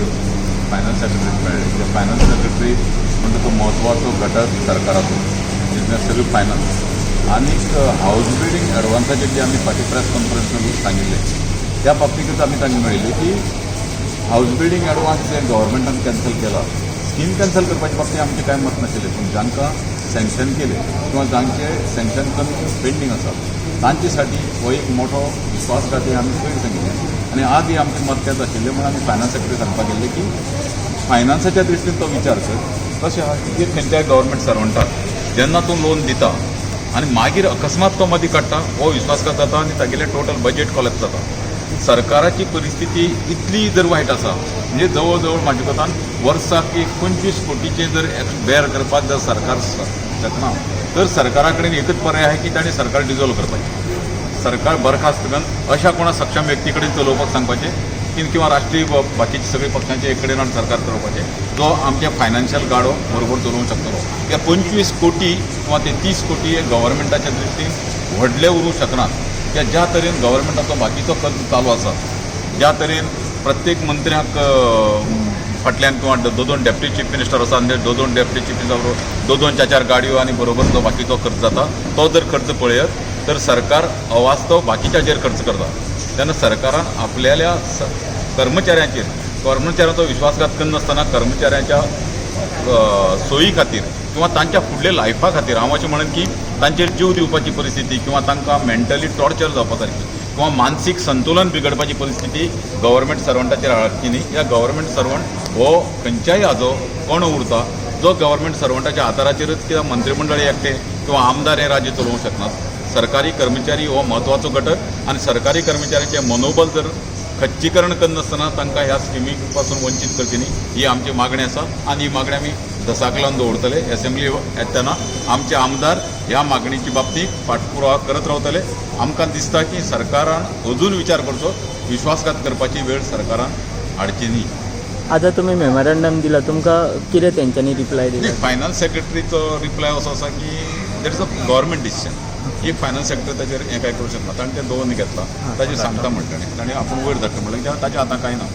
पक्षाची फायनान्स सेक्रेटरीक मेळ्ळे. ते फायनान्स सेक्रेटरी म्हणजे तो महत्वाचो घटक सरकाराचो बिझनेस सगळी फायनान्स आणि हाऊस बिल्डिंग ॲडव्हान्साचे जे आम्ही फाटी प्रेस कॉन्फरन्समध्ये सांगितले त्या बाबतीतच आम्ही तांकां मेळिल्ली की हाऊस बिल्डिंग ॲडव्हान्स जे गव्हर्मेंटान कॅन्सल केला स्कीम कॅन्सल करपाचे बाबतीत आमचे कांय मत नाशिल्लें, पूण जांकां सँक्शन केले किंवा जांचे सँक्शन करून पेंडींग आसा तांचे साठी हो एक मोठो विश्वासघात हे आमी पयलीं सांगिल्लें आनी आज ही आमचें मत तेंच आशिल्लें म्हणून आमी फायनान्स सेक्रेटरी सांगपाक गेल्ले की फायनान्साच्या दृश्टीन तो विचार कर कशें आहा की खंयच्याय गव्हर्मेंट सर्वंटाक जेन्ना तूं लोन दिता आनी मागीर अकस्मात तो मदीं काडटा हो विश्वासघात जाता आनी तागेलें टोटल बजेट कोलॅप्स जाता. सरकाराची परिस्थिती इतली जर वायट आसा म्हणजे जवळ जवळ म्हाजे कोतान वर्साक एक 25 कोटीचे जर बेर करपाक जर सरकार शकना तर सरकारा कडेन एकच पर्याय आहे की ताणें सरकार डिजॉल्व करपाचें. सरकार बरखास्त करून अशा कोणा सक्षम व्यक्ती कडेन चलोवपाक सांगपाचें किंवा राष्ट्रीय बाकीचे सगळे पक्षांचे एक कडेन सरकार चलोवपाचें जो आमच्या फायनान्शियल गाडो बरोबर चलोवंक शकतलो. त्या 25 कोटी किंवा ते 30 कोटी हे गव्हर्मेंटाच्या दृश्टीन व्हडले उरूंक शकनात. कित्याक ज्या तरेन गव्हर्मेंटाचो बाकीचो खर्च चालू आसा ज्या तरेन प्रत्येक मंत्र्याक फाटल्यान किंवा दोन डेप्युटी चीफ मिनिस्टर आसा आनी दोन डेप्युटी चीफ मिनिस्टर दोन चार गाडयो आनी बरोबर जो बाकीचो खर्च जाता तो जर खर्च पळयत तर सरकार अवास्तव बाकीच्याचेर खर्च करता. तेन्ना सरकारान आपल्याल्या कर्मचाऱ्यांचो विश्वासघात करनासतना कर्मचाऱ्यांच्या सोयी खातीर किंवा तांच्या फुडल्या लायफा खातीर हांव अशें म्हणन की तांचेर जीव दिवपाची परिस्थिती किंवा तांकां मेंटली टॉर्चर जावपा सारकी किंवा मानसीक संतुलन बिगडपाची परिस्थिती गव्हर्मेंट सर्वंटाचेर हाडची न्ही. ह्या गव्हर्मेंट सर्वंट हो खंयच्याय हाजो कोण उरता जो गव्हर्मेंट सर्वंटाच्या आदाराचेरच किंवा मंत्रिमंडळ एकटे किंवा आमदार हे राज्य चलोवंक शकनात. सरकारी कर्मचारी हो म्हत्वाचो घटक आनी सरकारी कर्मचाऱ्यांचें मनोबल जर खच्चीकरण करनासतना तांकां ह्या स्किमी पासून वंचीत करची न्ही ही आमची मागणी आसा आनी ही मागणी आमी धसाक लावन दवरतले. असेंब्ली येतना आमचे आमदार ह्या मागणीच्या बाबतीत पाठपुरावा करत रावतले. आमकां दिसता की सरकारान अजून विचार करचो विश्वासघात करपाची वेळ सरकारान हाडची न्ही. आतां तुमी मेमोरेंडम दिला तुमकां कितें तेंच्यांनी रिप्लाय दिला? फायनान्स सेक्रेटरीचो रिप्लाय असो आसा की देट इज अ गव्हर्मेंट डिसिजन. एक फायनान्स सेक्रेटरी ताचेर हें कांय करूं शकना ताणें तें दोन घेतला ताचेर सांगता म्हणटा ताणें आपूण वयर धाडटा म्हणल्यार ताच्या हातांत कांय ना.